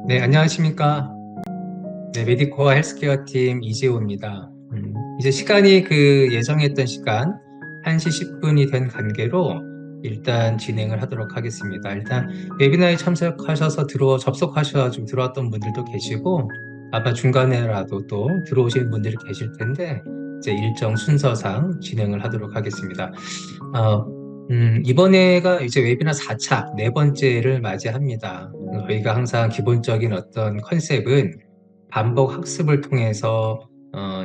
네, 안녕하십니까. 네, 메디코어 헬스케어 팀 이재호입니다. 이제 시간이 예정했던 시간, 1시 10분이 된 관계로 일단 진행을 하도록 하겠습니다. 일단 웨비나에 참석하셔서 접속하셔가지고 들어왔던 분들도 계시고, 아마 중간에라도 또 들어오신 분들이 계실 텐데, 이제 일정 순서상 진행을 하도록 하겠습니다. 어, 이번에가 이제 웨비나 4차, 네 번째를 맞이합니다. 저희가 항상 기본적인 어떤 컨셉은 반복 학습을 통해서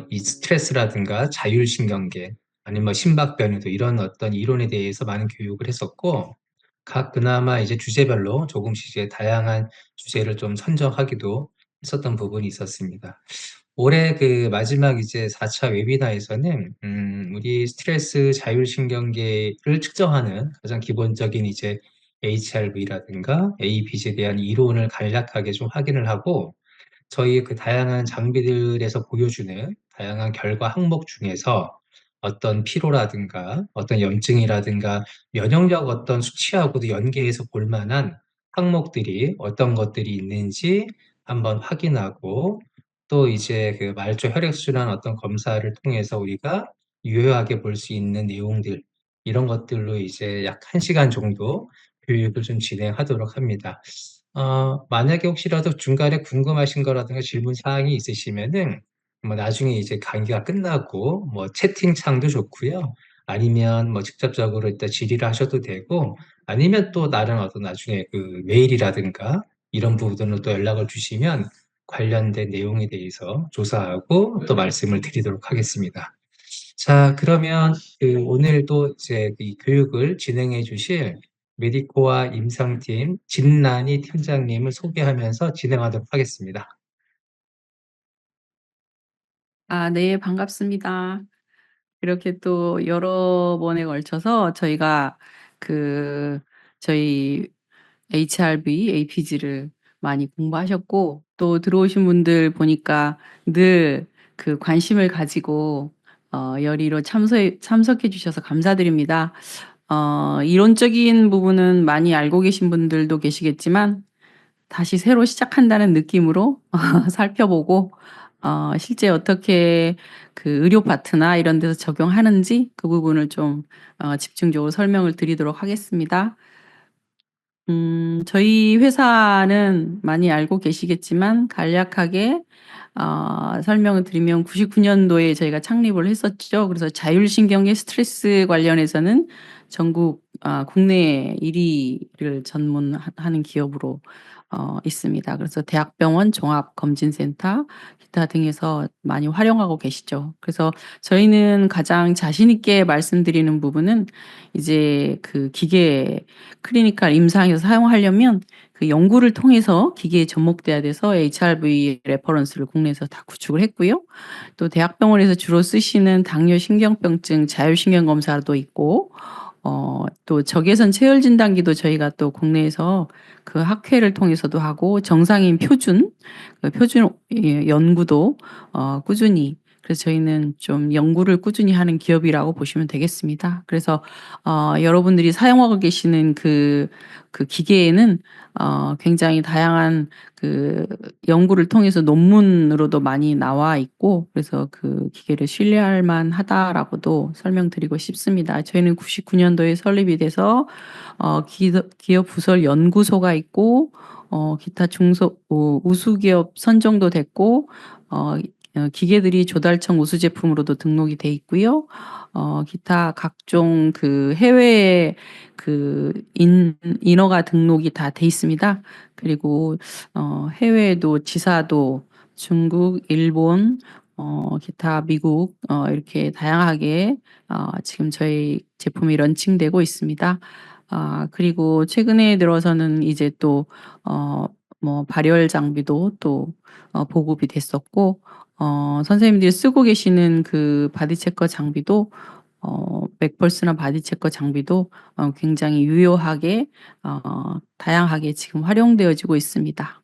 이 스트레스라든가 자율신경계, 아니면 뭐 심박변이도 이런 어떤 이론에 대해서 많은 교육을 했었고, 그나마 이제 주제별로 조금씩 이제 다양한 주제를 좀 선정하기도 했었던 부분이 있었습니다. 올해 마지막 이제 4차 웨비나에서는 우리 스트레스 자율신경계를 측정하는 가장 기본적인 이제 HRV라든가 APG에 대한 이론을 간략하게 좀 확인을 하고, 저희 다양한 장비들에서 보여주는 다양한 결과 항목 중에서 어떤 피로라든가 어떤 염증이라든가 면역력 어떤 수치하고도 연계해서 볼 만한 항목들이 어떤 것들이 있는지 한번 확인하고, 또 이제 말초 혈액순환 어떤 검사를 통해서 우리가 유효하게 볼 수 있는 내용들, 이런 것들로 이제 약 1시간 정도 교육을 좀 진행하도록 합니다. 만약에 혹시라도 중간에 궁금하신 거라든가 질문 사항이 있으시면은 뭐 나중에 이제 강의가 끝나고 뭐 채팅창도 좋고요. 아니면 뭐 직접적으로 일단 질의를 하셔도 되고, 아니면 또 다른 어떤 나중에 메일이라든가 이런 부분으로 또 연락을 주시면 관련된 내용에 대해서 조사하고 또 말씀을 드리도록 하겠습니다. 자, 그러면 오늘도 이제 이 교육을 진행해 주실 메디코와 임상팀 진란이 팀장님을 소개하면서 진행하도록 하겠습니다. 네, 반갑습니다. 이렇게 또 여러 번에 걸쳐서 저희가 그 저희 HRV, APG를 많이 공부하셨고, 또 들어오신 분들 보니까 늘 관심을 가지고 열의로 참석해 주셔서 감사드립니다. 이론적인 부분은 많이 알고 계신 분들도 계시겠지만, 다시 새로 시작한다는 느낌으로 살펴보고, 실제 어떻게 의료 파트나 이런 데서 적용하는지 그 부분을 좀 집중적으로 설명을 드리도록 하겠습니다. 저희 회사는 많이 알고 계시겠지만 간략하게 설명을 드리면, 99년도에 저희가 창립을 했었죠. 그래서 자율신경계 스트레스 관련해서는 전국 국내 1위를 전문하는 기업으로 있습니다. 그래서 대학병원, 종합검진센터, 기타 등에서 많이 활용하고 계시죠. 그래서 저희는 가장 자신 있게 말씀드리는 부분은, 이제 기계 클리니컬 임상에서 사용하려면 연구를 통해서 기계에 접목돼야 돼서 HRV 레퍼런스를 국내에서 다 구축을 했고요. 또 대학병원에서 주로 쓰시는 당뇨 신경병증 자율신경 검사도 있고, 또 적외선 체열 진단기도 저희가 또 국내에서 학회를 통해서도 하고, 정상인 표준 연구도 꾸준히, 그래서 저희는 좀 연구를 꾸준히 하는 기업이라고 보시면 되겠습니다. 그래서 여러분들이 사용하고 계시는 기계에는 굉장히 다양한 연구를 통해서 논문으로도 많이 나와 있고, 그래서 기계를 신뢰할 만하다라고도 설명드리고 싶습니다. 저희는 99년도에 설립이 돼서 기업 부설 연구소가 있고, 기타 우수기업 선정도 됐고, 기계들이 조달청 우수 제품으로도 등록이 돼 있고요. 기타 각종 해외 인허가 등록이 다 돼 있습니다. 그리고 해외에도 지사도 중국, 일본, 기타 미국, 이렇게 다양하게 지금 저희 제품이 런칭되고 있습니다. 그리고 최근에 들어서는 이제 또 뭐 발열 장비도 또 보급이 됐었고, 선생님들이 쓰고 계시는 바디 체커 장비도, 맥펄스나 바디 체커 장비도 굉장히 유효하게 다양하게 지금 활용되어지고 있습니다.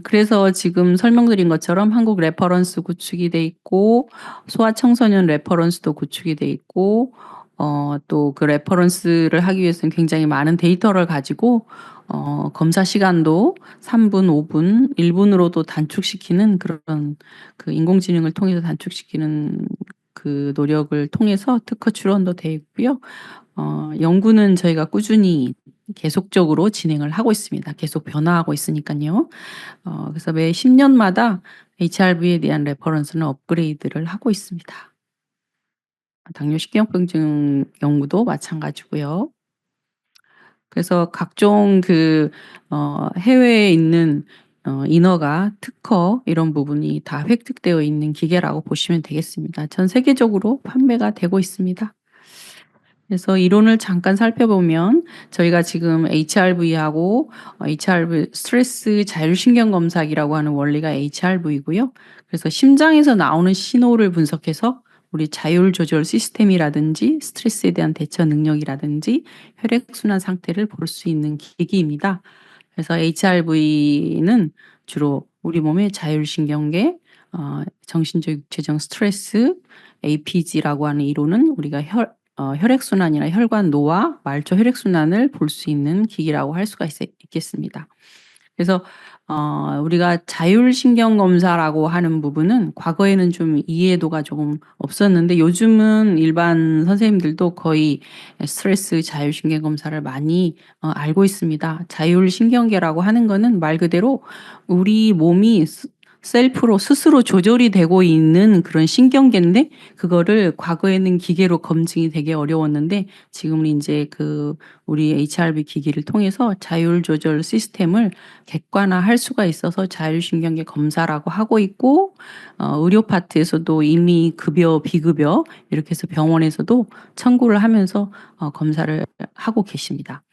그래서 지금 설명드린 것처럼 한국 레퍼런스 구축이 돼 있고, 소아청소년 레퍼런스도 구축이 돼 있고, 또 그 레퍼런스를 하기 위해서는 굉장히 많은 데이터를 가지고 검사 시간도 3분, 5분, 1분으로도 단축시키는 그런 그 인공지능을 통해서 단축시키는 그 노력을 통해서 특허 출원도 돼 있고요. 연구는 저희가 꾸준히 계속적으로 진행을 하고 있습니다. 계속 변화하고 있으니까요. 그래서 매 10년마다 HRV에 대한 레퍼런스는 업그레이드를 하고 있습니다. 당뇨 식이요법증 연구도 마찬가지고요. 그래서 각종 해외에 있는 인허가, 특허 이런 부분이 다 획득되어 있는 기계라고 보시면 되겠습니다. 전 세계적으로 판매가 되고 있습니다. 그래서 이론을 잠깐 살펴보면 저희가 지금 HRV하고 HRV 스트레스 자율신경 검사기라고 하는 원리가 HRV고요. 그래서 심장에서 나오는 신호를 분석해서 우리 자율 조절 시스템이라든지 스트레스에 대한 대처 능력이라든지 혈액순환 상태를 볼 수 있는 기기입니다. 그래서 HRV는 주로 우리 몸의 자율신경계, 정신적 육체적 스트레스, APG라고 하는 이론은 우리가 혈액순환이나 혈관노와 말초 혈액순환을 볼 수 있는 기기라고 할 수가 있겠습니다. 그래서 우리가 자율신경 검사라고 하는 부분은 과거에는 좀 이해도가 조금 없었는데 요즘은 일반 선생님들도 거의 스트레스 자율신경 검사를 많이 알고 있습니다. 자율신경계라고 하는 거는 말 그대로 우리 몸이 셀프로 스스로 조절이 되고 있는 그런 신경계인데 그거를 과거에는 기계로 검증이 되게 어려웠는데 지금은 이제 우리 HRV 기기를 통해서 자율 조절 시스템을 객관화할 수가 있어서 자율신경계 검사라고 하고 있고 의료 파트에서도 이미 급여, 비급여 이렇게 해서 병원에서도 청구를 하면서 검사를 하고 계십니다.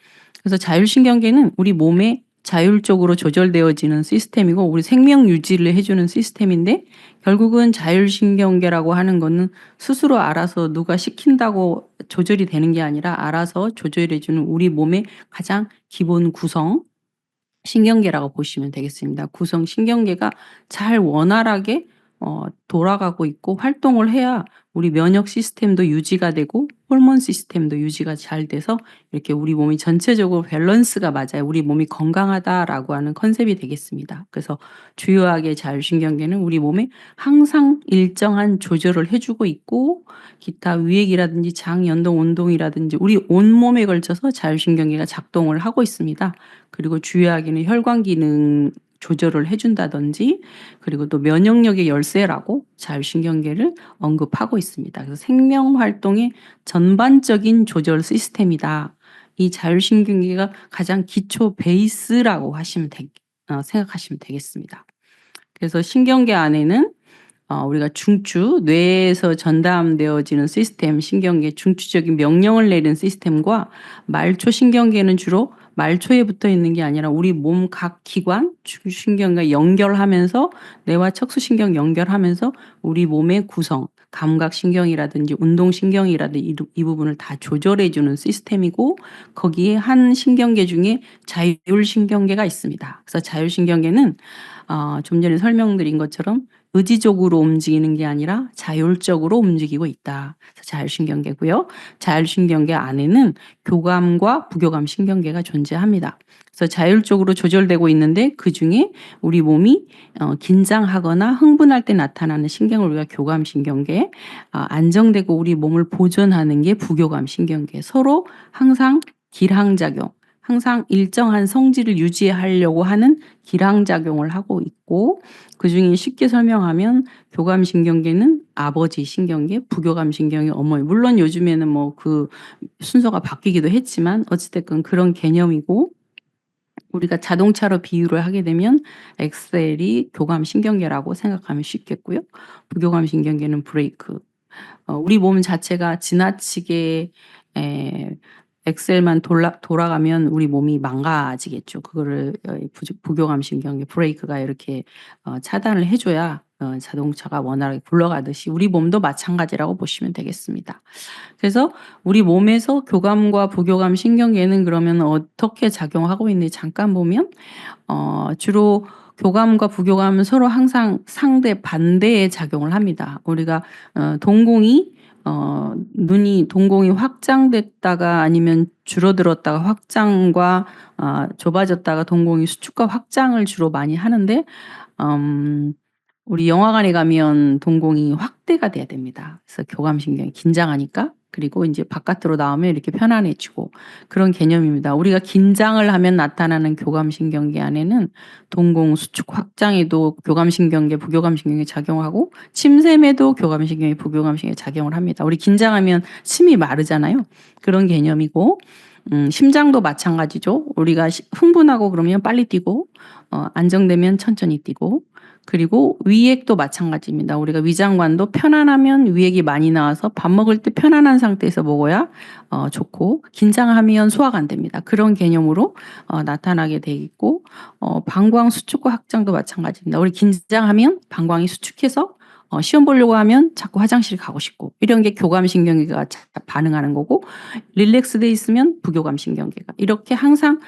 그래서 자율신경계는 우리 몸에 자율적으로 조절되어지는 시스템이고 우리 생명 유지를 해주는 시스템인데 결국은 자율신경계라고 하는 거는 스스로 알아서 누가 시킨다고 조절이 되는 게 아니라 알아서 조절해주는 우리 몸의 가장 기본 구성 신경계라고 보시면 되겠습니다. 구성 신경계가 잘 원활하게 돌아가고 있고 활동을 해야 우리 면역 시스템도 유지가 되고 호르몬 시스템도 유지가 잘 돼서 이렇게 우리 몸이 전체적으로 밸런스가 맞아요. 우리 몸이 건강하다라고 하는 컨셉이 되겠습니다. 그래서 주요하게 자율신경계는 우리 몸에 항상 일정한 조절을 해주고 있고 기타 위액이라든지 장연동 운동이라든지 우리 온몸에 걸쳐서 자율신경계가 작동을 하고 있습니다. 그리고 주요하게는 혈관 기능 조절을 해준다든지 그리고 또 면역력의 열쇠라고 자율신경계를 언급하고 있습니다. 그래서 생명활동의 전반적인 조절 시스템이다. 이 자율신경계가 가장 기초 베이스라고 생각하시면 되겠습니다. 그래서 신경계 안에는 우리가 중추, 뇌에서 전담되어지는 시스템, 신경계 중추적인 명령을 내리는 시스템과 말초 신경계는 주로 말초에 붙어 있는 게 아니라 우리 몸 각 기관, 중추신경과 연결하면서 뇌와 척수신경 연결하면서 우리 몸의 구성, 감각신경이라든지 운동신경이라든지 이 부분을 다 조절해주는 시스템이고 거기에 한 신경계 중에 자율신경계가 있습니다. 그래서 자율신경계는 좀 전에 설명드린 것처럼 의지적으로 움직이는 게 아니라 자율적으로 움직이고 있다. 자율신경계고요. 자율신경계 안에는 교감과 부교감 신경계가 존재합니다. 그래서 자율적으로 조절되고 있는데 그중에 우리 몸이 긴장하거나 흥분할 때 나타나는 신경을 우리가 교감신경계, 안정되고 우리 몸을 보존하는 게 부교감 신경계. 서로 항상 기량작용, 항상 일정한 성질을 유지하려고 하는 기량작용을 하고 있고 그중에 쉽게 설명하면 교감신경계는 아버지 신경계, 부교감신경이 어머니. 물론 요즘에는 뭐 그 순서가 바뀌기도 했지만 어찌됐건 그런 개념이고 우리가 자동차로 비유를 하게 되면 엑셀이 교감신경계라고 생각하면 쉽겠고요. 부교감신경계는 브레이크. 우리 몸 자체가 지나치게 엑셀만 돌아가면 우리 몸이 망가지겠죠. 그거를 부교감신경계 브레이크가 이렇게 차단을 해줘야 자동차가 원활하게 굴러가듯이 우리 몸도 마찬가지라고 보시면 되겠습니다. 그래서 우리 몸에서 교감과 부교감 신경계는 그러면 어떻게 작용하고 있는지 잠깐 보면 주로 교감과 부교감은 서로 항상 상대 반대의 작용을 합니다. 우리가 동공이 눈이 동공이 확장됐다가 아니면 줄어들었다가 확장과 좁아졌다가 동공이 수축과 확장을 주로 많이 하는데 우리 영화관에 가면 동공이 확대가 돼야 됩니다. 그래서 교감신경이 긴장하니까. 그리고 인제 바깥으로 나오면 이렇게 편안해지고 그런 개념입니다. 우리가 긴장을 하면 나타나는 교감신경계 안에는 동공 수축 확장에도 교감신경계, 부교감신경이 작용하고 침샘에도 교감신경이, 부교감신경이 작용을 합니다. 우리 긴장하면 침이 마르잖아요. 그런 개념이고 심장도 마찬가지죠. 우리가 흥분하고 그러면 빨리 뛰고 안정되면 천천히 뛰고 그리고 위액도 마찬가지입니다. 우리가 위장관도 편안하면 위액이 많이 나와서 밥 먹을 때 편안한 상태에서 먹어야 좋고 긴장하면 소화가 안 됩니다. 그런 개념으로 나타나게 돼 있고 방광 수축과 확장도 마찬가지입니다. 우리 긴장하면 방광이 수축해서 시험 보려고 하면 자꾸 화장실 가고 싶고 이런 게 교감신경계가 반응하는 거고 릴렉스돼 있으면 부교감신경계가 이렇게 항상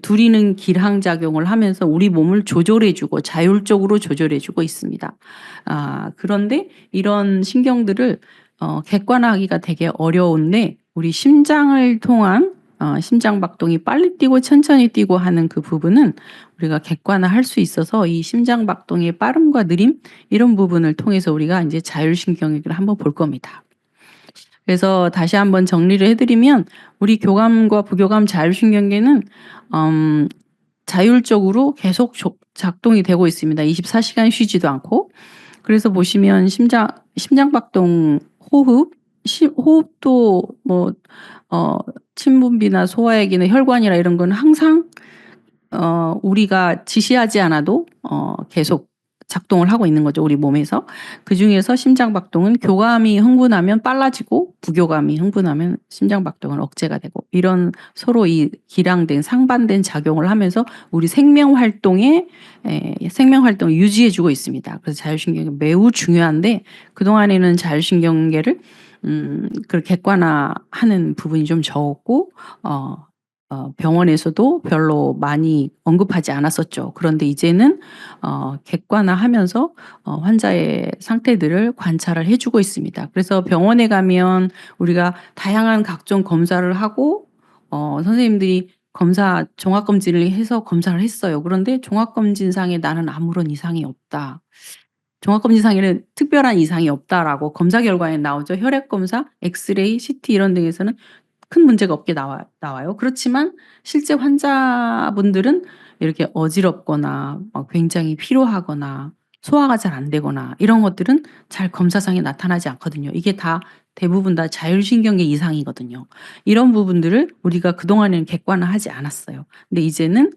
두리는 기항작용을 하면서 우리 몸을 조절해주고 자율적으로 조절해주고 있습니다. 그런데 이런 신경들을 객관화하기가 되게 어려운데 우리 심장을 통한 심장박동이 빨리 뛰고 천천히 뛰고 하는 그 부분은 우리가 객관화할 수 있어서 이 심장박동의 빠름과 느림 이런 부분을 통해서 우리가 이제 자율신경계를 한번 볼 겁니다. 그래서 다시 한번 정리를 해드리면 우리 교감과 부교감 자율신경계는 자율적으로 계속 작동이 되고 있습니다. 24시간 쉬지도 않고. 그래서 보시면 심장박동, 호흡도 뭐 침분비나 소화액이나 혈관이나 이런 건 항상 우리가 지시하지 않아도 계속 작동을 하고 있는 거죠. 우리 몸에서. 그중에서 심장박동은 교감이 흥분하면 빨라지고 부교감이 흥분하면 심장박동은 억제가 되고 이런 서로 이 기량된 상반된 작용을 하면서 우리 생명활동을 유지해 주고 있습니다. 그래서 자율신경이 매우 중요한데 그동안에는 자율신경계를 그 객관화하는 부분이 좀 적었고 병원에서도 별로 많이 언급하지 않았었죠. 그런데 이제는 객관화하면서 환자의 상태들을 관찰을 해주고 있습니다. 그래서 병원에 가면 우리가 다양한 각종 검사를 하고 선생님들이 종합검진을 해서 검사를 했어요. 그런데 종합검진상에 나는 아무런 이상이 없다. 종합검진상에는 특별한 이상이 없다라고 검사 결과에 나오죠. 혈액검사, 엑스레이, CT 이런 등에서는 큰 문제가 없게 나와요. 그렇지만 실제 환자분들은 이렇게 어지럽거나 굉장히 피로하거나 소화가 잘 안 되거나 이런 것들은 잘 검사상에 나타나지 않거든요. 이게 다 대부분 다 자율신경계 이상이거든요. 이런 부분들을 우리가 그동안에는 객관화하지 않았어요. 근데 이제는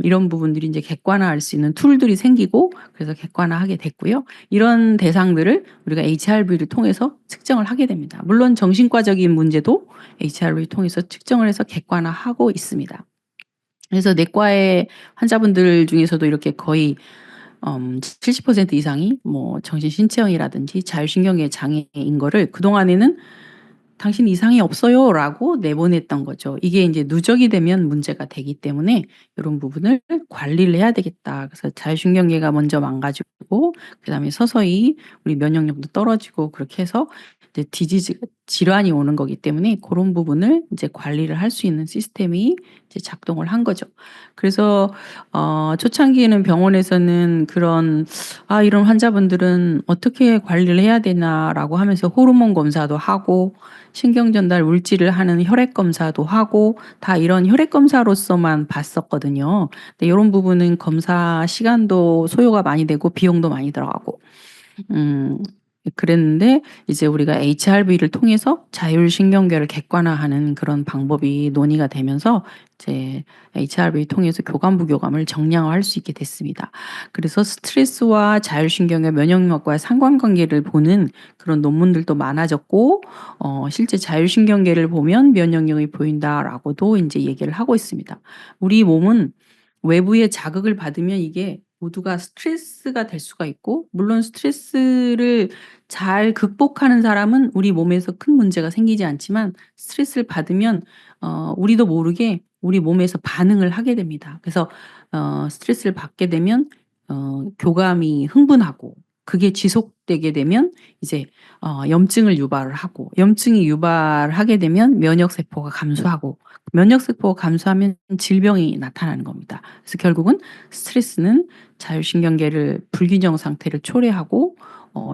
이런 부분들이 이제 객관화할 수 있는 툴들이 생기고 그래서 객관화하게 됐고요. 이런 대상들을 우리가 HRV를 통해서 측정을 하게 됩니다. 물론 정신과적인 문제도 HRV를 통해서 측정을 해서 객관화하고 있습니다. 그래서 내과의 환자분들 중에서도 이렇게 거의 70% 이상이 뭐 정신신체형이라든지 자율신경계 장애인 거를 그동안에는 당신 이상이 없어요라고 내보냈던 거죠. 이게 이제 누적이 되면 문제가 되기 때문에 이런 부분을 관리를 해야 되겠다. 그래서 자율신경계가 먼저 망가지고 그다음에 서서히 우리 면역력도 떨어지고 그렇게 해서 이제 질환이 오는 거기 때문에 그런 부분을 이제 관리를 할 수 있는 시스템이 이제 작동을 한 거죠. 그래서 초창기에는 병원에서는 이런 환자분들은 어떻게 관리를 해야 되나라고 하면서 호르몬 검사도 하고 신경전달 물질을 하는 혈액 검사도 하고 다 이런 혈액 검사로서만 봤었거든요. 근데 이런 부분은 검사 시간도 소요가 많이 되고 비용도 많이 들어가고 그랬는데 이제 우리가 HRV를 통해서 자율신경계를 객관화하는 그런 방법이 논의가 되면서 이제 HRV 통해서 교감 부교감을 정량화할 수 있게 됐습니다. 그래서 스트레스와 자율신경의 면역력과의 상관관계를 보는 그런 논문들도 많아졌고 실제 자율신경계를 보면 면역력이 보인다라고도 이제 얘기를 하고 있습니다. 우리 몸은 외부의 자극을 받으면 이게 모두가 스트레스가 될 수가 있고 물론 스트레스를 잘 극복하는 사람은 우리 몸에서 큰 문제가 생기지 않지만 스트레스를 받으면 우리도 모르게 우리 몸에서 반응을 하게 됩니다. 그래서 스트레스를 받게 되면 교감이 흥분하고 그게 지속되게 되면 이제 염증을 유발을 하고, 염증이 유발하게 되면 면역 세포가 감소하고, 면역 세포가 감소하면 질병이 나타나는 겁니다. 그래서 결국은 스트레스는 자율신경계를 불균형 상태를 초래하고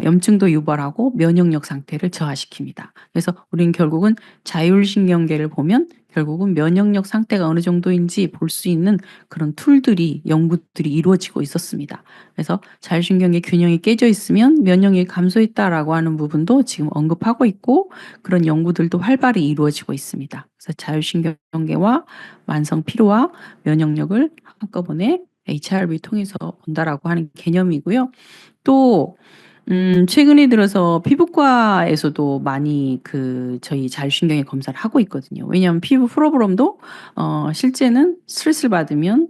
염증도 유발하고 면역력 상태를 저하시킵니다. 그래서 우리는 결국은 자율신경계를 보면 결국은 면역력 상태가 어느 정도인지 볼 수 있는 그런 툴들이, 연구들이 이루어지고 있었습니다. 그래서 자율신경계 균형이 깨져 있으면 면역력이 감소했다라고 하는 부분도 지금 언급하고 있고, 그런 연구들도 활발히 이루어지고 있습니다. 그래서 자율신경계와 만성 피로와 면역력을 한꺼번에 HRV 통해서 본다라고 하는 개념이고요. 또 최근에 들어서 피부과에서도 많이 저희 자율신경계 검사를 하고 있거든요. 왜냐하면 피부 프로브럼도 실제는 스트레스를 받으면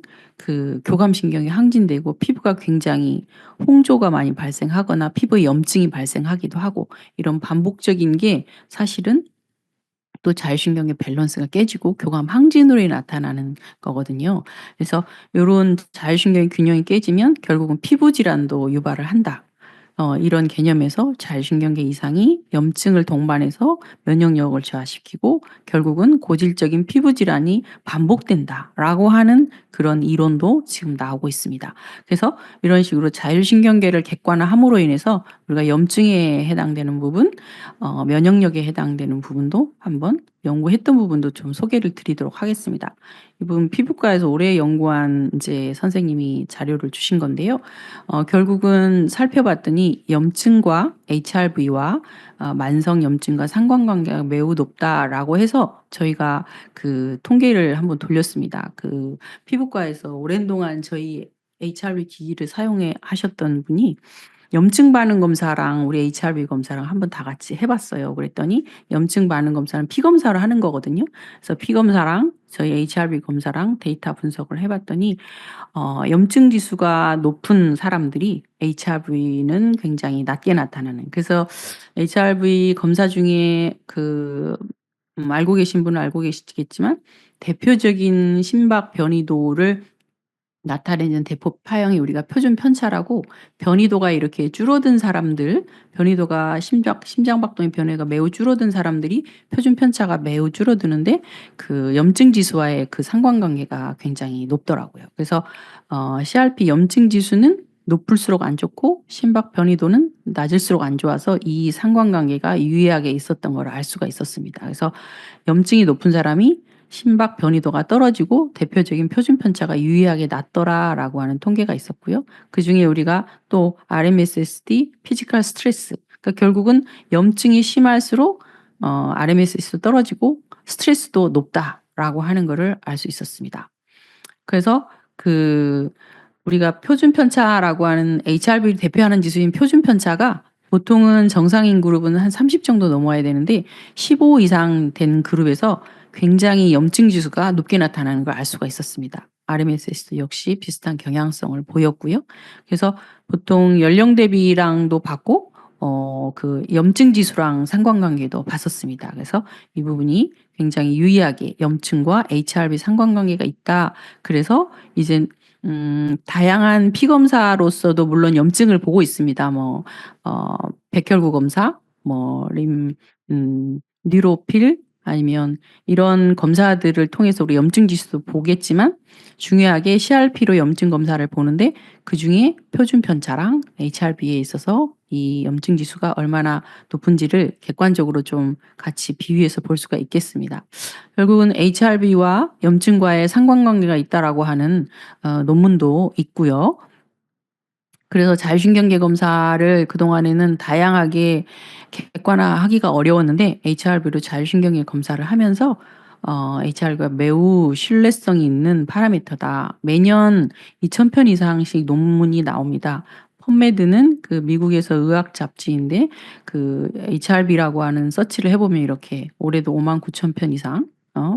교감신경이 항진되고 피부가 굉장히 홍조가 많이 발생하거나 피부에 염증이 발생하기도 하고, 이런 반복적인 게 사실은 또 자율신경계 밸런스가 깨지고 교감 항진으로 나타나는 거거든요. 그래서 요런 자율신경의 균형이 깨지면 결국은 피부 질환도 유발을 한다. 이런 개념에서 자율신경계 이상이 염증을 동반해서 면역력을 저하시키고 결국은 고질적인 피부 질환이 반복된다라고 하는 그런 이론도 지금 나오고 있습니다. 그래서 이런 식으로 자율신경계를 객관화함으로 인해서 우리가 염증에 해당되는 부분, 면역력에 해당되는 부분도 한번 연구했던 부분도 좀 소개를 드리도록 하겠습니다. 이 부분 피부과에서 오래 연구한 이제 선생님이 자료를 주신 건데요. 결국은 살펴봤더니 염증과 HRV와 만성 염증과 상관관계가 매우 높다라고 해서 저희가 통계를 한번 돌렸습니다. 피부과에서 오랜 동안 저희 HRV 기기를 사용해 하셨던 분이 염증 반응 검사랑 우리 HRV 검사랑 한번 다 같이 해 봤어요. 그랬더니 염증 반응 검사는 피 검사를 하는 거거든요. 그래서 피 검사랑 저희 HRV 검사랑 데이터 분석을 해 봤더니 염증 지수가 높은 사람들이 HRV는 굉장히 낮게 나타나는, 그래서 HRV 검사 중에 알고 계신 분은 알고 계시겠지만 대표적인 심박 변이도를 나타내는 대포 파형이 우리가 표준 편차라고, 변이도가 이렇게 줄어든 사람들, 변이도가 심장박동의 변이가 매우 줄어든 사람들이 표준 편차가 매우 줄어드는데 염증 지수와의 상관관계가 굉장히 높더라고요. 그래서 CRP 염증 지수는 높을수록 안 좋고 심박 변이도는 낮을수록 안 좋아서 이 상관관계가 유의하게 있었던 걸 알 수가 있었습니다. 그래서 염증이 높은 사람이 심박 변이도가 떨어지고 대표적인 표준 편차가 유의하게 낮더라라고 하는 통계가 있었고요. 그중에 우리가 또 RMSSD, 피지컬 스트레스, 그러니까 결국은 염증이 심할수록 RMSS도 떨어지고 스트레스도 높다라고 하는 거를 알 수 있었습니다. 그래서 우리가 표준 편차라고 하는 HRV를 대표하는 지수인 표준 편차가 보통은 정상인 그룹은 한 30 정도 넘어야 되는데 15 이상 된 그룹에서 굉장히 염증 지수가 높게 나타나는 걸 알 수가 있었습니다. RMSS도 역시 비슷한 경향성을 보였고요. 그래서 보통 연령 대비랑도 봤고 염증 지수랑 상관관계도 봤었습니다. 그래서 이 부분이 굉장히 유의하게 염증과 HRV 상관관계가 있다. 그래서 이제 다양한 피 검사로서도 물론 염증을 보고 있습니다. 백혈구 검사, 뉴로필, 아니면 이런 검사들을 통해서 우리 염증 지수도 보겠지만 중요하게 CRP로 염증 검사를 보는데 그중에 표준 편차랑 HRV에 있어서 이 염증 지수가 얼마나 높은지를 객관적으로 좀 같이 비교해서 볼 수가 있겠습니다. 결국은 HRV와 염증과의 상관관계가 있다라고 하는 논문도 있고요. 그래서 자율신경계 검사를 그동안에는 다양하게 객관화하기가 어려웠는데 HRV로 자율신경계 검사를 하면서 HRV가 매우 신뢰성이 있는 파라미터다. 매년 2,000편 이상씩 논문이 나옵니다. 펀메드는 미국에서 의학 잡지인데 HRV라고 하는 서치를 해보면 이렇게 올해도 59,000편 이상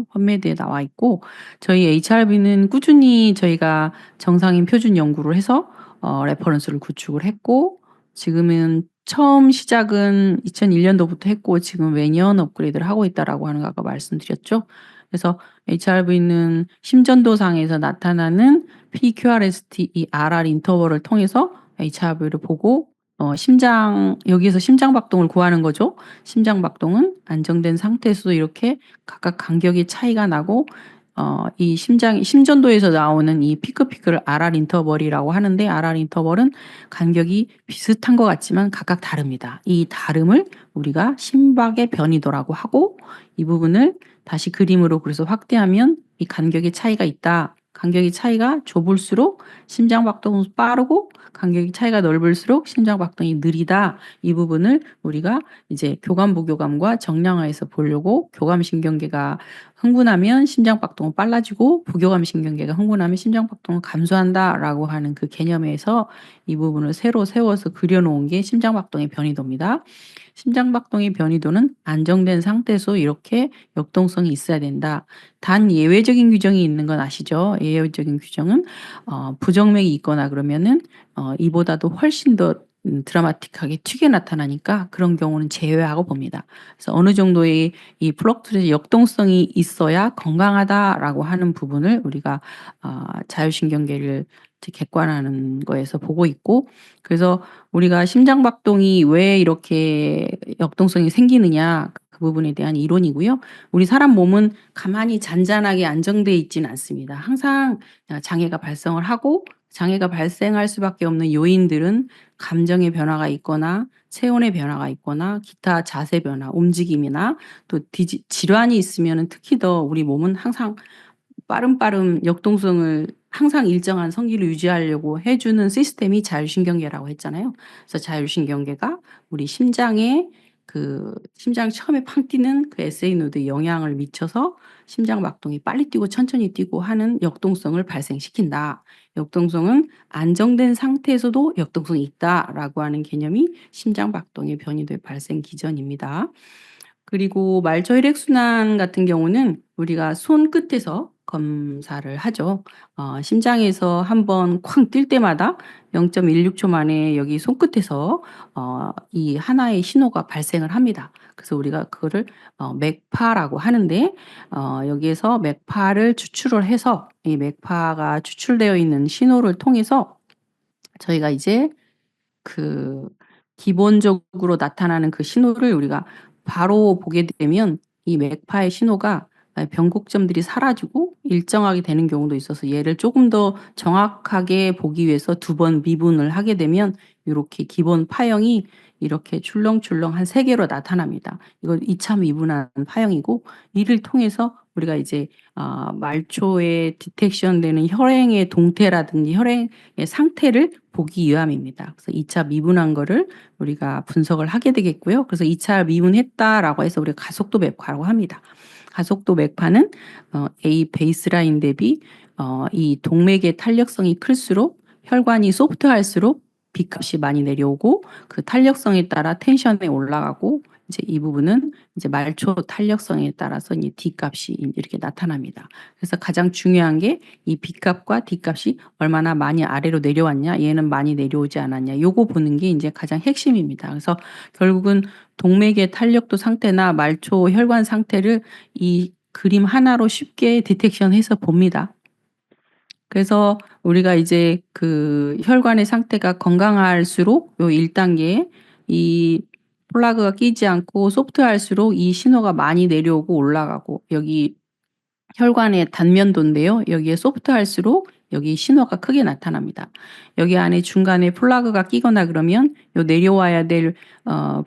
펀메드에 나와 있고, 저희 HRV는 꾸준히 저희가 정상인 표준 연구를 해서 레퍼런스를 구축을 했고, 지금은 처음 시작은 2001년도부터 했고 지금 매년 업그레이드를 하고 있다라고 하는 거 아까 말씀드렸죠. 그래서 HRV는 심전도상에서 나타나는 PQRST, 이 RR 인터벌을 통해서 HRV를 보고 여기에서 심장박동을 구하는 거죠. 심장박동은 안정된 상태에서도 이렇게 각각 간격이 차이가 나고 이 심전도에서 나오는 이 피크를 RR 인터벌이라고 하는데, RR 인터벌은 간격이 비슷한 것 같지만 각각 다릅니다. 이 다름을 우리가 심박의 변이도라고 하고, 이 부분을 다시 그림으로 그래서 확대하면 이 간격의 차이가 있다. 간격의 차이가 좁을수록 심장박동은 빠르고 간격이 차이가 넓을수록 심장박동이 느리다. 이 부분을 우리가 이제 교감 부교감과 정량화해서 보려고, 교감신경계가 흥분하면 심장박동은 빨라지고 부교감신경계가 흥분하면 심장박동은 감소한다라고 하는 그 개념에서 이 부분을 새로 세워서 그려놓은 게 심장박동의 변이도입니다. 심장박동의 변이도는 안정된 상태에서 이렇게 역동성이 있어야 된다. 단 예외적인 규정이 있는 건 아시죠? 예외적인 규정은 부정맥이 있거나 그러면은 이보다도 훨씬 더 드라마틱하게 튀게 나타나니까 그런 경우는 제외하고 봅니다. 그래서 어느 정도의 이 플럭트의 역동성이 있어야 건강하다라고 하는 부분을 우리가 자율신경계를 객관하는 거에서 보고 있고, 그래서 우리가 심장박동이 왜 이렇게 역동성이 생기느냐, 그 부분에 대한 이론이고요. 우리 사람 몸은 가만히 잔잔하게 안정돼 있지는 않습니다. 항상 장애가 발생을 하고, 장애가 발생할 수밖에 없는 요인들은 감정의 변화가 있거나 체온의 변화가 있거나 기타 자세 변화, 움직임이나 또 질환이 있으면 특히 더 우리 몸은 항상 빠른 역동성을 항상 일정한 성기를 유지하려고 해주는 시스템이 자율신경계라고 했잖아요. 그래서 자율신경계가 우리 심장에 심장 처음에 팡 뛰는 그 SA 노드에 영향을 미쳐서 심장박동이 빨리 뛰고 천천히 뛰고 하는 역동성을 발생시킨다. 역동성은 안정된 상태에서도 역동성이 있다라고 하는 개념이 심장박동의 변이도의 발생 기전입니다. 그리고 말초 혈액순환 같은 경우는 우리가 손끝에서 검사를 하죠. 심장에서 한번 쾅 뛸 때마다 0.16초 만에 여기 손끝에서 이 하나의 신호가 발생을 합니다. 그래서 우리가 그거를 맥파라고 하는데, 여기에서 맥파를 추출을 해서 이 맥파가 추출되어 있는 신호를 통해서 저희가 이제 그 기본적으로 나타나는 그 신호를 우리가 바로 보게 되면 이 맥파의 신호가 변곡점들이 사라지고 일정하게 되는 경우도 있어서, 얘를 조금 더 정확하게 보기 위해서 2번 미분을 하게 되면 이렇게 기본 파형이 이렇게 출렁출렁 한 3개로 나타납니다. 이건 2차 미분한 파형이고, 이를 통해서 우리가 이제 말초에 디텍션 되는 혈행의 동태라든지 혈행의 상태를 보기 위함입니다. 그래서 2차 미분한 거를 우리가 분석을 하게 되겠고요. 그래서 2차 미분했다라고 해서 우리가 가속도 맥파라고 합니다. 가속도 맥파는 A 베이스라인 대비 이 동맥의 탄력성이 클수록 혈관이 소프트할수록 B 값이 많이 내려오고, 그 탄력성에 따라 텐션이 올라가고, 이제 이 부분은 이제 말초 탄력성에 따라서 이제 D 값이 이렇게 나타납니다. 그래서 가장 중요한 게 이 B 값과 D 값이 얼마나 많이 아래로 내려왔냐, 얘는 많이 내려오지 않았냐, 요거 보는 게 이제 가장 핵심입니다. 그래서 결국은 동맥의 탄력도 상태나 말초 혈관 상태를 이 그림 하나로 쉽게 디텍션해서 봅니다. 그래서 우리가 이제 그 혈관의 상태가 건강할수록 요 1단계 이 플라그가 끼지 않고 소프트할수록 이 신호가 많이 내려오고 올라가고, 여기 혈관의 단면도인데요. 여기에 소프트할수록 여기 신호가 크게 나타납니다. 여기 안에 중간에 플라그가 끼거나 그러면 요 내려와야 될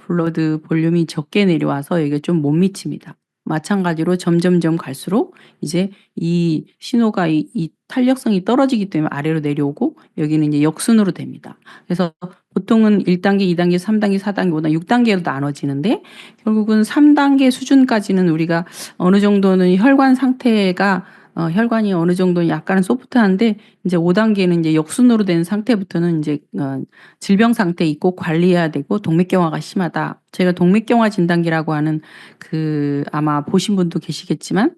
블러드 볼륨이 적게 내려와서 여기가 좀 못 미칩니다. 마찬가지로 점점점 갈수록 이제 이 신호가 이 탄력성이 떨어지기 때문에 아래로 내려오고, 여기는 이제 역순으로 됩니다. 그래서 보통은 1단계, 2단계, 3단계, 4단계, 5단계, 6단계로 나눠지는데, 결국은 3단계 수준까지는 우리가 어느 정도는 혈관 상태가 혈관이 어느 정도는 약간은 소프트한데, 이제 5단계는 이제 역순으로 된 상태부터는 이제 질병 상태에 있고 관리해야 되고 동맥경화가 심하다. 저희가 동맥경화 진단기라고 하는 아마 보신 분도 계시겠지만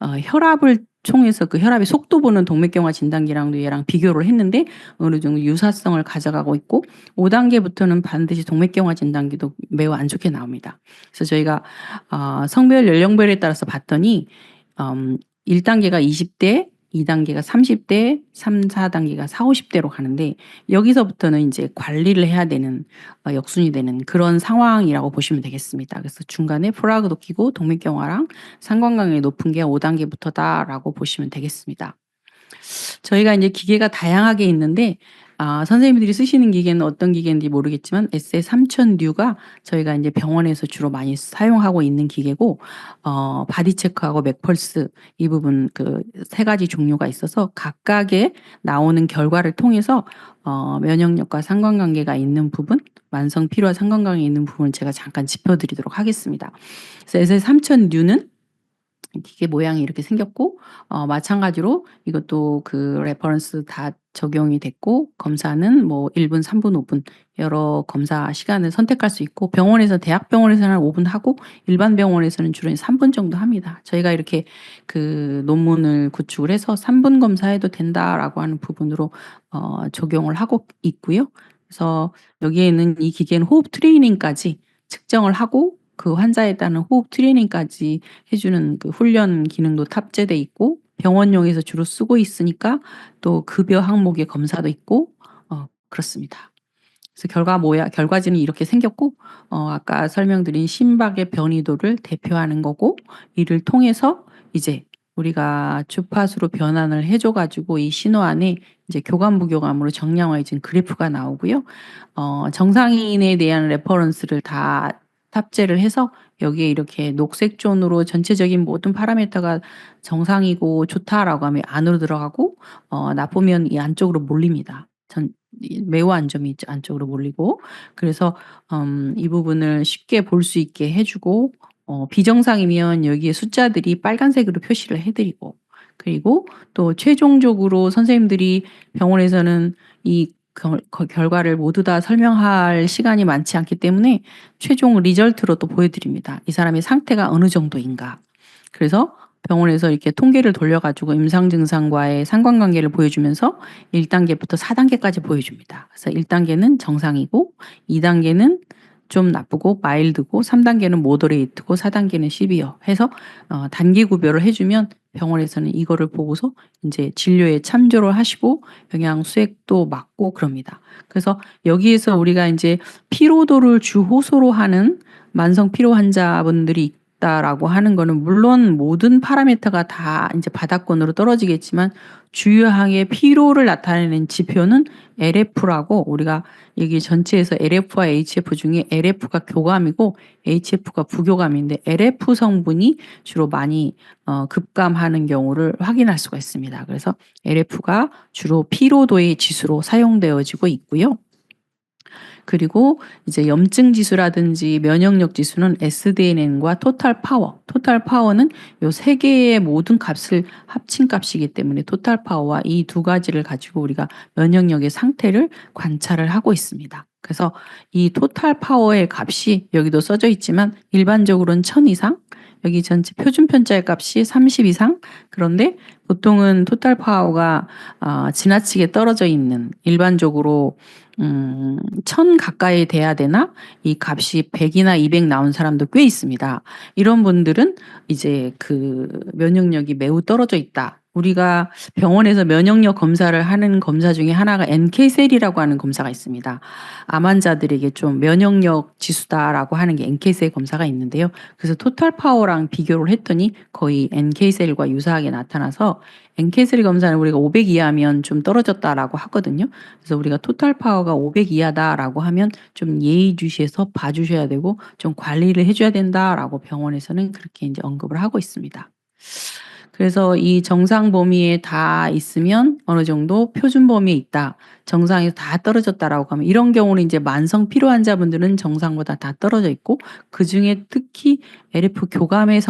혈압을 총해서 그 혈압의 속도 보는 동맥경화 진단기랑도 얘랑 비교를 했는데 어느 정도 유사성을 가져가고 있고, 5단계부터는 반드시 동맥경화 진단기도 매우 안 좋게 나옵니다. 그래서 저희가 성별 연령별에 따라서 봤더니 1단계가 20대 2단계가 30대, 3, 4단계가 40, 50대로 가는데 여기서부터는 이제 관리를 해야 되는 역순이 되는 그런 상황이라고 보시면 되겠습니다. 그래서 중간에 프라그도 끼고 동맥경화랑 상관관계가 높은 게 5단계부터다라고 보시면 되겠습니다. 저희가 이제 기계가 다양하게 있는데 선생님들이 쓰시는 기계는 어떤 기계인지 모르겠지만 SA3000N가 저희가 이제 병원에서 주로 많이 사용하고 있는 기계고 바디 체크하고 맥펄스 이 부분 그 세 가지 종류가 있어서 각각의 나오는 결과를 통해서 면역력과 상관관계가 있는 부분, 만성 피로와 상관관계 있는 부분을 제가 잠깐 짚어드리도록 하겠습니다. 그래서 SA3000N은 기계 모양이 이렇게 생겼고 마찬가지로 이것도 그 레퍼런스 다 적용이 됐고 검사는 뭐 1분, 3분, 5분 여러 검사 시간을 선택할 수 있고 병원에서 대학병원에서는 한 5분 하고 일반 병원에서는 주로 3분 정도 합니다. 저희가 이렇게 그 논문을 구축을 해서 3분 검사해도 된다라고 하는 부분으로 적용을 하고 있고요. 그래서 여기에는 이 기계는 호흡 트레이닝까지 측정을 하고 그 환자에 따른 호흡 트레이닝까지 해주는 그 훈련 기능도 탑재돼 있고 병원용에서 주로 쓰고 있으니까 또 급여 항목의 검사도 있고 그렇습니다. 그래서 결과지는 이렇게 생겼고 아까 설명드린 심박의 변이도를 대표하는 거고 이를 통해서 이제 우리가 주파수로 변환을 해줘 가지고 이 신호 안에 이제 교감 부교감으로 정량화해진 그래프가 나오고요. 정상인에 대한 레퍼런스를 다 탑재를 해서 여기에 이렇게 녹색 존으로 전체적인 모든 파라미터가 정상이고 좋다라고 하면 안으로 들어가고 나쁘면 이 안쪽으로 몰립니다. 매우 안점이 안쪽으로 몰리고 그래서 이 부분을 쉽게 볼 수 있게 해주고 비정상이면 여기에 숫자들이 빨간색으로 표시를 해드리고 그리고 또 최종적으로 선생님들이 병원에서는 이 결과를 모두 다 설명할 시간이 많지 않기 때문에 최종 리절트로 또 보여드립니다. 이 사람의 상태가 어느 정도인가. 그래서 병원에서 이렇게 통계를 돌려가지고 임상 증상과의 상관관계를 보여주면서 1단계부터 4단계까지 보여줍니다. 그래서 1단계는 정상이고 2단계는 좀 나쁘고 마일드고 3단계는 모더레이트고 4단계는 시비어 해서 단계 구별을 해주면 병원에서는 이거를 보고서 이제 진료에 참조를 하시고 영양 수액도 맞고 그럽니다. 그래서 여기에서 우리가 이제 피로도를 주호소로 하는 만성 피로 환자분들이 있다라고 하는 거는 물론 모든 파라미터가 다 이제 바닥권으로 떨어지겠지만 주요하게 피로를 나타내는 지표는 LF라고 우리가 여기 전체에서 LF와 HF 중에 LF가 교감이고 HF가 부교감인데 LF 성분이 주로 많이 급감하는 경우를 확인할 수가 있습니다. 그래서 LF가 주로 피로도의 지수로 사용되어지고 있고요. 그리고 이제 염증 지수라든지 면역력 지수는 SDNN과 토탈 파워. 토탈 파워는 요 세 개의 모든 값을 합친 값이기 때문에 토탈 파워와 이 두 가지를 가지고 우리가 면역력의 상태를 관찰을 하고 있습니다. 그래서 이 토탈 파워의 값이 여기도 써져 있지만 일반적으로는 1000 이상, 여기 전체 표준 편차의 값이 30 이상. 그런데 보통은 토탈 파워가 지나치게 떨어져 있는 일반적으로 1000 가까이 돼야 되나? 이 값이 100이나 200 나온 사람도 꽤 있습니다. 이런 분들은 이제 그 면역력이 매우 떨어져 있다. 우리가 병원에서 면역력 검사를 하는 검사 중에 하나가 NK셀이라고 하는 검사가 있습니다. 암 환자들에게 좀 면역력 지수다라고 하는 게 NK셀 검사가 있는데요. 그래서 토탈 파워랑 비교를 했더니 거의 NK셀과 유사하게 나타나서 NK셀 검사는 우리가 500 이하면 좀 떨어졌다라고 하거든요. 그래서 우리가 토탈 파워가 500 이하다라고 하면 좀 예의주시해서 봐주셔야 되고 좀 관리를 해줘야 된다라고 병원에서는 그렇게 이제 언급을 하고 있습니다. 그래서 이 정상 범위에 다 있으면 어느 정도 표준 범위에 있다. 정상에서 다 떨어졌다라고 하면 이런 경우는 이제 만성 피로 환자분들은 정상보다 다 떨어져 있고 그중에 특히 LF 교감의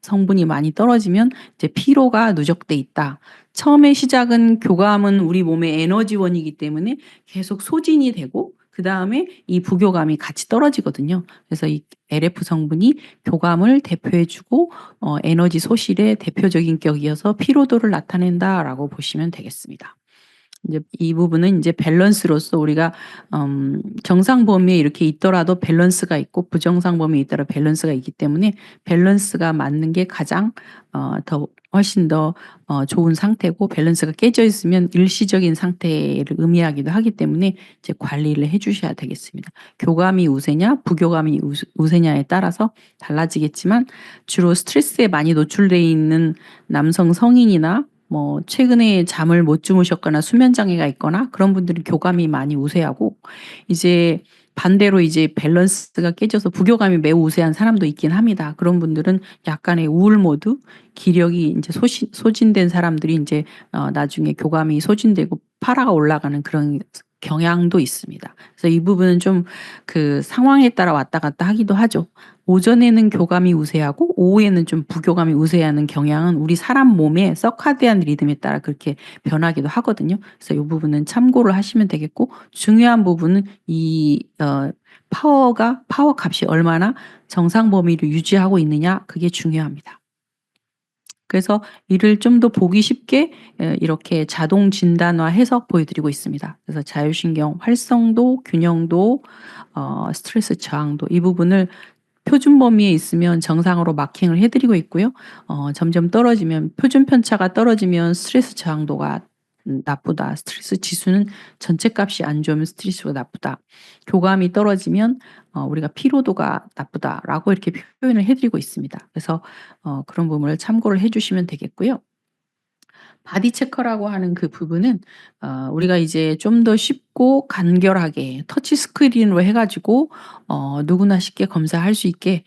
성분이 많이 떨어지면 이제 피로가 누적돼 있다. 처음에 시작은 교감은 우리 몸의 에너지원이기 때문에 계속 소진이 되고 그 다음에 이 부교감이 같이 떨어지거든요. 그래서 이 LF 성분이 교감을 대표해주고 에너지 소실의 대표적인 격이어서 피로도를 나타낸다라고 보시면 되겠습니다. 이제 이 부분은 인제 밸런스로서 우리가 정상 범위에 이렇게 있더라도 밸런스가 있고 부정상 범위에 있더라도 밸런스가 있기 때문에 밸런스가 맞는 게 가장 더 훨씬 더 좋은 상태고, 밸런스가 깨져 있으면 일시적인 상태를 의미하기도 하기 때문에 이제 관리를 해 주셔야 되겠습니다. 교감이 우세냐 부교감이 우세냐에 따라서 달라지겠지만, 주로 스트레스에 많이 노출돼 있는 남성 성인이나 뭐 최근에 잠을 못 주무셨거나 수면 장애가 있거나 그런 분들은 교감이 많이 우세하고, 이제 반대로 이제 밸런스가 깨져서 부교감이 매우 우세한 사람도 있긴 합니다. 그런 분들은 약간의 우울 모드, 기력이 인제 소진된 사람들이 인제 나중에 교감이 소진되고 파라가 올라가는 그런 경향도 있습니다. 그래서 이 부분은 좀 그 상황에 따라 왔다 갔다 하기도 하죠. 오전에는 교감이 우세하고 오후에는 좀 부교감이 우세하는 경향은 우리 사람 몸의 서카디안 리듬에 따라 그렇게 변하기도 하거든요. 그래서 이 부분은 참고를 하시면 되겠고, 중요한 부분은 이 파워 값이 얼마나 정상 범위를 유지하고 있느냐, 그게 중요합니다. 그래서 이를 좀 더 보기 쉽게 이렇게 자동 진단화해서 보여드리고 있습니다. 그래서 자율신경 활성도, 균형도, 스트레스 저항도, 이 부분을 표준 범위에 있으면 정상으로 마킹을 해 드리고 있고요. 점점 떨어지면, 표준 편차가 떨어지면 스트레스 저항도가 나쁘다. 스트레스 지수는 전체 값이 안 좋으면 스트레스가 나쁘다. 교감이 떨어지면 우리가 피로도가 나쁘다라고 이렇게 표현을 해 드리고 있습니다. 그래서 그런 부분을 참고를 해 주시면 되겠고요. 바디 체커라고 하는 그 부분은 우리가 이제 좀 더 쉽고 간결하게 터치 스크린으로 해 가지고 누구나 쉽게 검사할 수 있게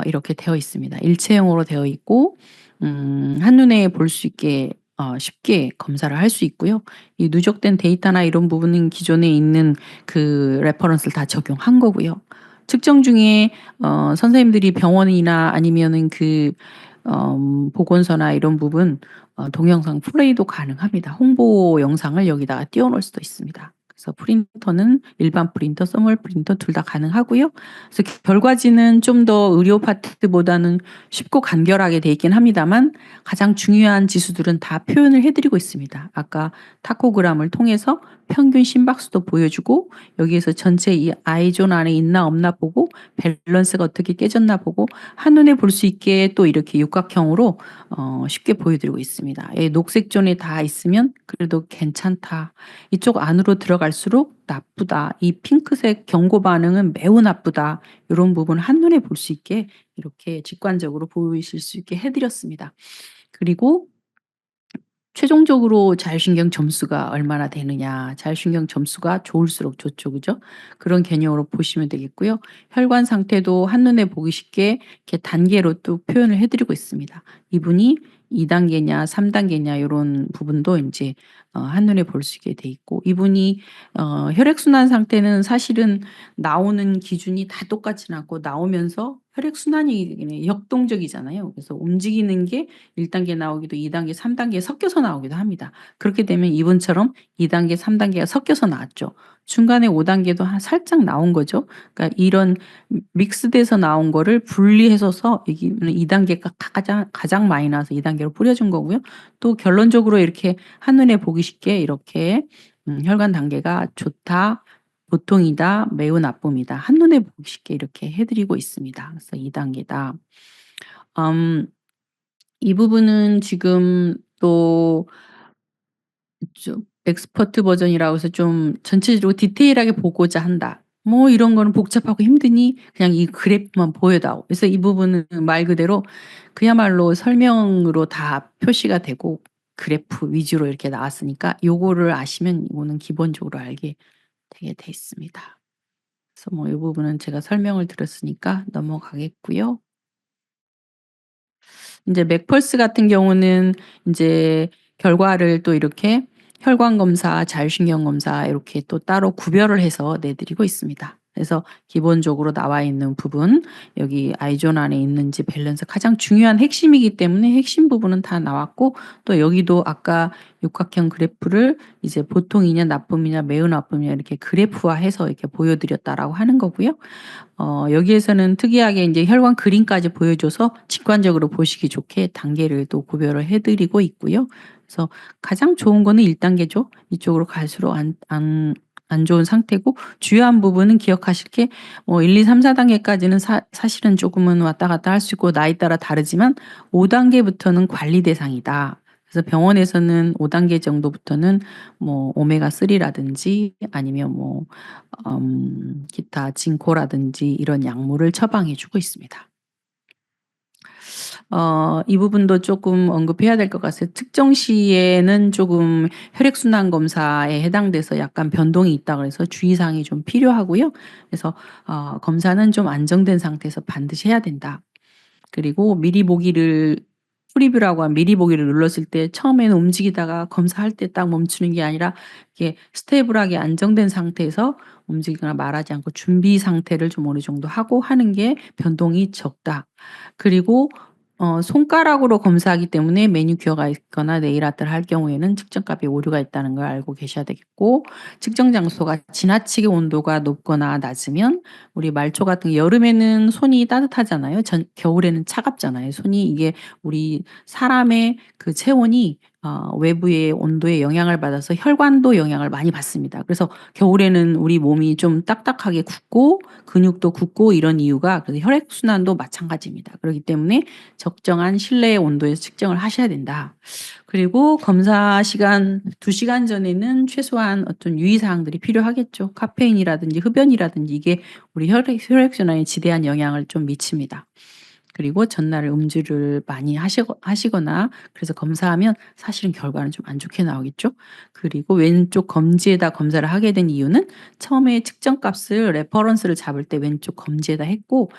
이렇게 되어 있습니다. 일체형으로 되어 있고 한눈에 볼 수 있게 쉽게 검사를 할 수 있고요. 이 누적된 데이터나 이런 부분은 기존에 있는 그 레퍼런스를 다 적용한 거고요. 측정 중에 선생님들이 병원이나 아니면은 그 보건소나 이런 부분 동영상 플레이도 가능합니다. 홍보 영상을 여기다가 띄워 놓을 수도 있습니다. 그래서 프린터는 일반 프린터, 써멀 프린터 둘 다 가능하고요. 그래서 결과지는 좀 더 의료 파트보다는 쉽고 간결하게 돼 있긴 합니다만, 가장 중요한 지수들은 다 표현을 해 드리고 있습니다. 아까 타코그램을 통해서 평균 심박수도 보여주고, 여기에서 전체 이 I존 안에 있나 없나 보고, 밸런스가 어떻게 깨졌나 보고, 한눈에 볼 수 있게 또 이렇게 육각형으로 쉽게 보여드리고 있습니다. 예, 녹색 존에 다 있으면 그래도 괜찮다. 이쪽 안으로 들어갈수록 나쁘다. 이 핑크색 경고 반응은 매우 나쁘다. 이런 부분 한눈에 볼 수 있게 이렇게 직관적으로 보이실 수 있게 해드렸습니다. 그리고 최종적으로 자율신경 점수가 얼마나 되느냐. 자율신경 점수가 좋을수록 좋죠. 그죠? 그런 개념으로 보시면 되겠고요. 혈관 상태도 한눈에 보기 쉽게 이렇게 단계로 또 표현을 해 드리고 있습니다. 이분이 2 단계냐 3 단계냐 요런 부분도 인제 한눈에 볼 수 있게 돼 있고, 이분이 혈액순환 상태는 사실은 나오는 기준이 다 똑같지는 않고, 나오면서 혈액순환이 역동적이잖아요. 그래서 움직이는 게 1 단계 나오기도 2 단계 3 단계 섞여서 나오기도 합니다. 그렇게 되면 이분처럼 2 단계 3 단계가 섞여서 나왔죠. 중간에 5 단계도 살짝 나온 거죠. 그러니까 이런 믹스돼서 나온 거를 분리해서서 여기는 2 단계가 가장 많이 나와서 2 단계로 뿌려 준 거고요. 또 결론적으로 이렇게 한눈에 보기 쉽게 이렇게 혈관 단계가 좋다, 보통이다, 매우 나쁨이다, 한눈에 보기 쉽게 이렇게 해 드리고 있습니다. 그래서 2 단계다. 이 부분은 지금 또 좀 엑스퍼트 버전이라고 해서 좀 전체적으로 디테일하게 보고자 한다, 뭐 이런 거는 복잡하고 힘드니 그냥 이 그래프만 보여다오. 그래서 이 부분은 말 그대로 그야말로 설명으로 다 표시가 되고 그래프 위주로 이렇게 나왔으니까 요거를 아시면 이거는 기본적으로 알게 되게 돼 있습니다. 그래서 뭐 이 부분은 제가 설명을 드렸으니까 넘어가겠고요. 인제 맥펄스 같은 경우는 인제 결과를 또 이렇게 혈관 검사, 자율신경 검사 이렇게 또 따로 구별을 해서 내 드리고 있습니다. 그래서 기본적으로 나와 있는 부분, 여기 I존 안에 있는지 밸런스 가장 중요한 핵심이기 때문에 핵심 부분은 다 나왔고, 또 여기도 아까 육각형 그래프를 이제 보통이냐 나쁨이냐 매우 나쁨이냐 이렇게 그래프화해서 이렇게 보여드렸다라고 하는 거고요. 여기에서는 특이하게 이제 혈관 그림까지 보여줘서 직관적으로 보시기 좋게 단계를 또 구별을 해드리고 있고요. 그래서 가장 좋은 거는 1단계죠. 이쪽으로 갈수록 안 좋은 상태고, 주요한 부분은 기억하실 게 1, 2, 3, 4단계까지는 사실은 조금은 왔다 갔다 할 수 있고 나이 따라 다르지만 5단계부터는 관리 대상이다. 그래서 병원에서는 5단계 정도부터는 뭐 오메가3라든지 아니면 뭐 기타 진코라든지 이런 약물을 처방해 주고 있습니다. 이 부분도 조금 언급해야 될 것 같아요. 특정 시에는 조금 혈액순환 검사에 해당돼서 약간 변동이 있다 그래서 주의사항이 좀 필요하고요. 그래서 검사는 좀 안정된 상태에서 반드시 해야 된다. 그리고 미리 보기를 프리뷰라고 한 미리 보기를 눌렀을 때 처음에는 움직이다가 검사할 때 딱 멈추는 게 아니라 이게 스테이블하게 안정된 상태에서 움직이거나 말하지 않고 준비 상태를 좀 어느 정도 하고 하는 게 변동이 적다. 그리고 손가락으로 검사하기 때문에 매니큐어가 있거나 네일 아트를 할 경우에는 측정값에 오류가 있다는 걸 알고 계셔야 되겠고, 측정 장소가 지나치게 온도가 높거나 낮으면 우리 말초 같은 여름에는 손이 따뜻하잖아요. 겨울에는 차갑잖아요. 손이 이게 우리 사람의 그 체온이 외부의 온도에 영향을 받아서 혈관도 영향을 많이 받습니다. 그래서 겨울에는 우리 몸이 좀 딱딱하게 굳고 근육도 굳고 이런 이유가 그래서 혈액순환도 마찬가지입니다. 그렇기 때문에 적정한 실내의 온도에서 측정을 하셔야 된다. 그리고 검사 시간 2시간 전에는 최소한 어떤 유의사항들이 필요하겠죠. 카페인이라든지 흡연이라든지 이게 우리 혈액순환에 지대한 영향을 좀 미칩니다. 그리고 전날 음주를 많이 하시거나 그래서 검사하면 사실은 결과는 좀 안 좋게 나오겠죠. 그리고 왼쪽 검지에다 검사를 하게 된 이유는 처음에 측정값을 레퍼런스를 잡을 때 왼쪽 검지에다 했고,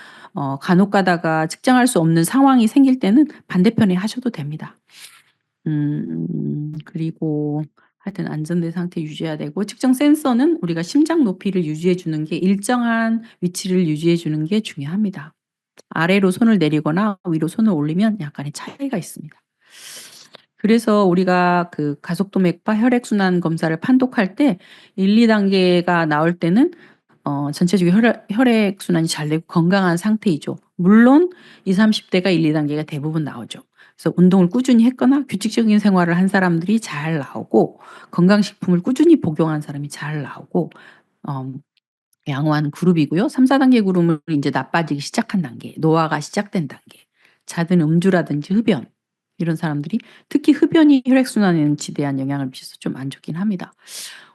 간혹 가다가 측정할 수 없는 상황이 생길 때는 반대편에 하셔도 됩니다. 그리고 하여튼 안전된 상태 유지해야 되고, 측정 센서는 우리가 심장 높이를 유지해 주는 게 일정한 위치를 유지해 주는 게 중요합니다. 아래로 손을 내리거나 위로 손을 올리면 약간의 차이가 있습니다. 그래서 우리가 그 가속도맥파 혈액순환 검사를 판독할 때 1-2단계가 나올 때는 전체적으로 혈액순환이 잘 되고 건강한 상태이죠. 물론 20-30대가 1-2단계가 대부분 나오죠. 그래서 운동을 꾸준히 했거나 규칙적인 생활을 한 사람들이 잘 나오고, 건강식품을 꾸준히 복용한 사람이 잘 나오고, 양호한 그룹이고요. 3-4단계 그룹은 인제 나빠지기 시작한 단계, 노화가 시작된 단계, 잦은 음주라든지 흡연, 이런 사람들이 특히 흡연이 혈액순환에는 지대한 영향을 미쳐서 좀 안 좋긴 합니다.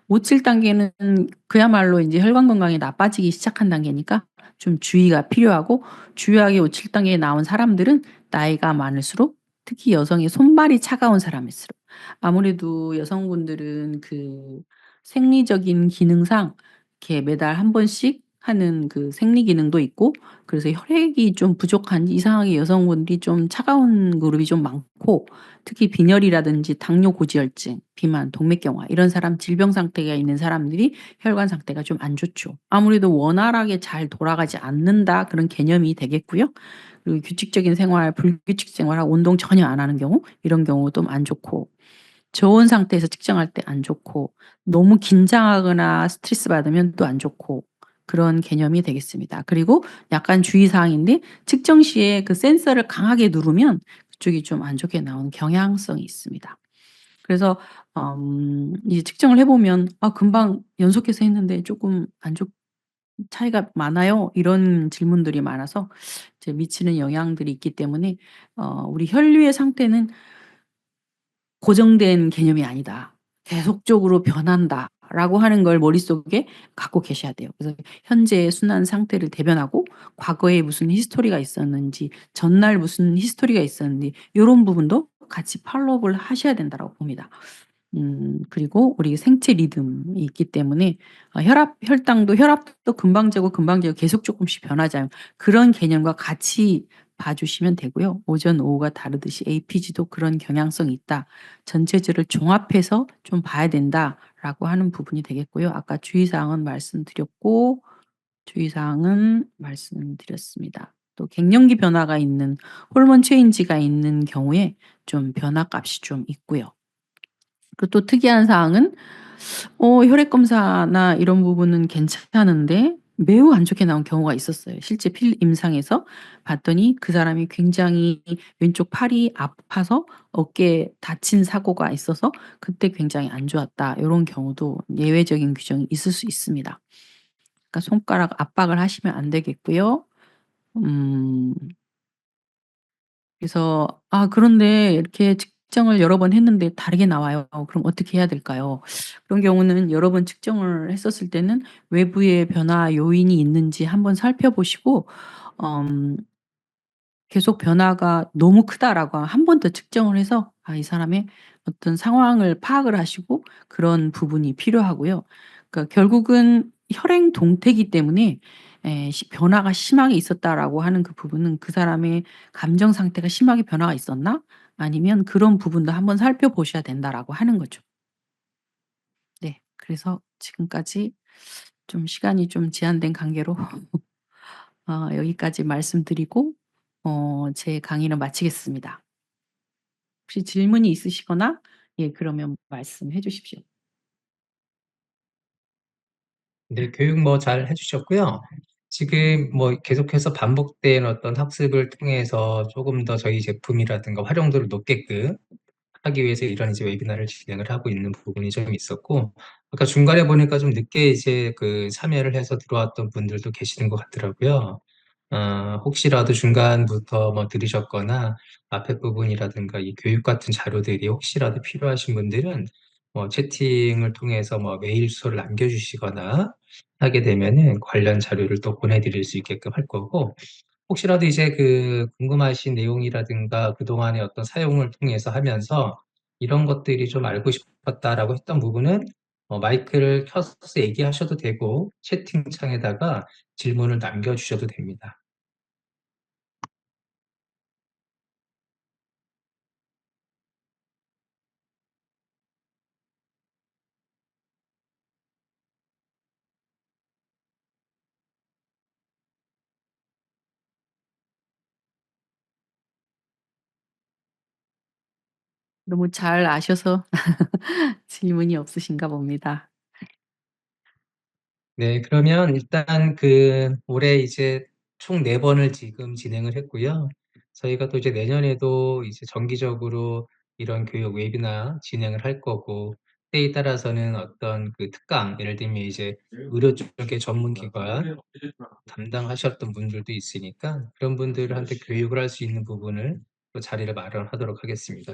5-7단계는 그야말로 인제 혈관 건강이 나빠지기 시작한 단계니까 좀 주의가 필요하고, 주요하게 5-7단계에 나온 사람들은 나이가 많을수록 특히 여성의 손발이 차가운 사람일수록, 아무래도 여성분들은 그 생리적인 기능상 이렇게 매달 한 번씩 하는 그 생리 기능도 있고, 그래서 혈액이 좀 부족한 이상하게 여성분들이 좀 차가운 그룹이 좀 많고, 특히 빈혈이라든지 당뇨 고지혈증, 비만, 동맥경화 이런 사람 질병 상태가 있는 사람들이 혈관 상태가 좀 안 좋죠. 아무래도 원활하게 잘 돌아가지 않는다 그런 개념이 되겠고요. 그리고 규칙적인 생활, 불규칙 생활하고 운동 전혀 안 하는 경우, 이런 경우도 안 좋고, 저온 상태에서 측정할 때 안 좋고, 너무 긴장하거나 스트레스 받으면 또 안 좋고, 그런 개념이 되겠습니다. 그리고 약간 주의 사항인데, 측정 시에 그 센서를 강하게 누르면 그쪽이 좀 안 좋게 나오는 경향성이 있습니다. 그래서 이제 측정을 해 보면 금방 연속해서 했는데 조금 안 좋 차이가 많아요." 이런 질문들이 많아서 이제 미치는 영향들이 있기 때문에 우리 혈류의 상태는 고정된 개념이 아니다. 계속적으로 변한다라고 하는 걸 머릿속에 갖고 계셔야 돼요. 그래서 현재의 순환 상태를 대변하고, 과거에 무슨 히스토리가 있었는지, 전날 무슨 히스토리가 있었는지 요런 부분도 같이 팔로우업을 하셔야 된다라고 봅니다. 그리고 우리 생체 리듬이 있기 때문에 혈압도 금방 재고 금방 재고 계속 조금씩 변하잖아요. 그런 개념과 같이 봐 주시면 되고요. 오전 오후가 다르듯이 APG도 그런 경향성이 있다. 전체적으로 종합해서 좀 봐야 된다라고 하는 부분이 되겠고요. 아까 주의 사항은 말씀드렸고, 주의사항은 말씀드렸습니다. 또 갱년기 변화가 있는 호르몬 체인지가 있는 경우에 좀 변화값이 좀 있고요. 그리고 또 특이한 사항은 혈액 검사나 이런 부분은 괜찮은데 매우 안 좋게 나온 경우가 있었어요. 실제 필 임상에서 봤더니 그 사람이 굉장히 왼쪽 팔이 아파서 어깨에 다친 사고가 있어서 그때 굉장히 안 좋았다. 요런 경우도 예외적인 규정이 있을 수 있습니다. 그러니까 손가락 압박을 하시면 안 되겠고요. 음 그래서 그런데 이렇게 측정을 여러 번 했는데 다르게 나와요. 그럼 어떻게 해야 될까요? 그런 경우는 여러 번 측정을 했었을 때는 외부의 변화 요인이 있는지 한번 살펴보시고 음 계속 변화가 너무 크다라고 하면 한 번 더 측정을 해서 이 사람의 어떤 상황을 파악을 하시고 그런 부분이 필요하고요. 그러니까 결국은 혈행 동태이기 때문에 변화가 심하게 있었다라고 하는 그 부분은 그 사람의 감정 상태가 심하게 변화가 있었나? 아니면 그런 부분도 한번 살펴보셔야 된다라고 하는 거죠. 네. 그래서 지금까지 좀 시간이 좀 제한된 관계로 여기까지 말씀드리고 제 강의는 마치겠습니다. 혹시 질문이 있으시거나 그러면 말씀해 주십시오. 네, 교육 뭐 잘 해주셨고요. 지금 뭐 계속해서 반복된 어떤 학습을 통해서 조금 더 저희 제품이라든가 활용도를 높게끔 하기 위해서 이런 이제 웨비나를 진행을 하고 있는 부분이 좀 있었고, 아까 중간에 보니까 좀 늦게 이제 그 참여를 해서 들어왔던 분들도 계시는 것 같더라고요. 혹시라도 중간부터 뭐 들으셨거나 앞에 부분이라든가 이 교육 같은 자료들이 혹시라도 필요하신 분들은 뭐 채팅을 통해서 뭐 메일 주소를 남겨주시거나 하게 되면은 관련 자료를 또 보내드릴 수 있게끔 할 거고, 혹시라도 이제 그 궁금하신 내용이라든가 그동안의 어떤 사용을 통해서 하면서 이런 것들이 좀 알고 싶었다라고 했던 부분은 마이크를 켜서 얘기하셔도 되고 채팅창에다가 질문을 남겨주셔도 됩니다. 너무 잘 아셔서 질문이 없으신가 봅니다. 네, 그러면 일단 그 올해 이제 총 4번을 지금 진행을 했고요. 저희가 또 이제 내년에도 이제 정기적으로 이런 교육 웨비나 진행을 할 거고, 때에 따라서는 어떤 그 특강, 예를 들면 이제 의료 쪽의 전문기관 담당하셨던 분들도 있으니까 그런 분들한테 교육을 할 수 있는 부분을 또 자리를 마련하도록 하겠습니다.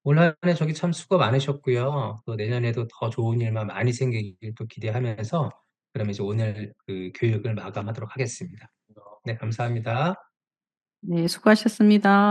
올 한 해 저기 참 수고 많으셨고요. 또 내년에도 더 좋은 일만 많이 생기길 또 기대하면서 그럼 이제 오늘 그 교육을 마감하도록 하겠습니다. 네, 감사합니다. 네 수고하셨습니다.